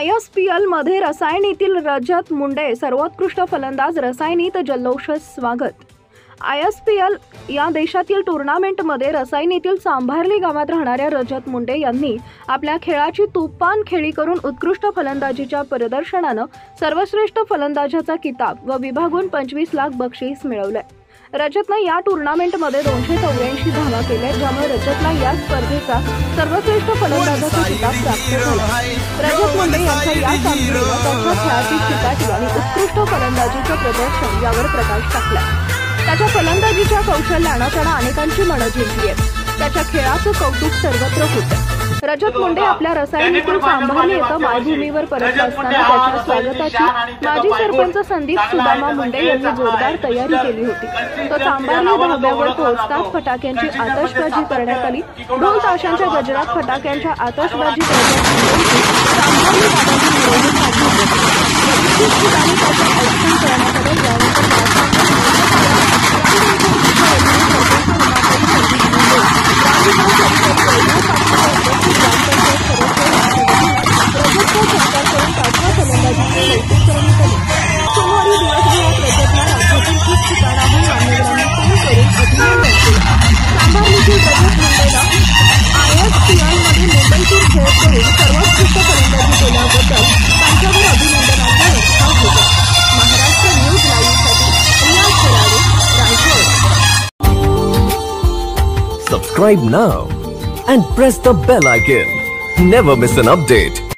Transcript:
ISPL मध्ये रसायनीतील रजत मुंडे सर्वोत्कृष्ट फलंदाज रसायनीत जल्लोष स्वागत। ISPL या देशातील टूर्नामेंटमध्ये रसायनीतील सांभारली गावात राहणाऱ्या रजत मुंडे यांनी आपल्या खेळाची तुफान खेळी करून उत्कृष्ट फलंदाजीच्या प्रदर्शनाने सर्वश्रेष्ठ फलंदाजाचा किताब व विभागून 25 लाख बक्षीस मिळवले। रजतने या टूर्नामेंटमध्ये 284 धावा केल्या, ज्यामुळे रजतला या स्पर्धेचा सर्वश्रेष्ठ फलंदाजाचा किताब प्राप्त झाला। रजत मुंडे यांच्या या कामगिरीने त्याच्या खेळाची चिकाटी आणि उत्कृष्ट फलंदाजीचे प्रदर्शन यावर प्रकाश टाकला। त्याच्या फलंदाजीच्या कौशल्याने त्याने अनेकांची मनं जिंकली आहेत। त्याच्या खेळाचं कौतुक सर्वत्र होतं। रजत मुंडे आपल्या रसायनीतील सांभारली येथे मायभूमीवर परतला असताना त्याच्या स्वागताची माजी सरपंच संदीप सुदामा मुंडे यांनी जोरदार तयारी केली होती। तो सांभारली धाब्यावर पोहोचताच फटाक्यांची आतषबाजी करण्यात आली। ढोल ताशांच्या गजरात फटाक्यांच्या आतषबाजी करण्यात सांभारली गावाची मिरवणूक काढली Subscribe now and press the bell icon. Never miss an update.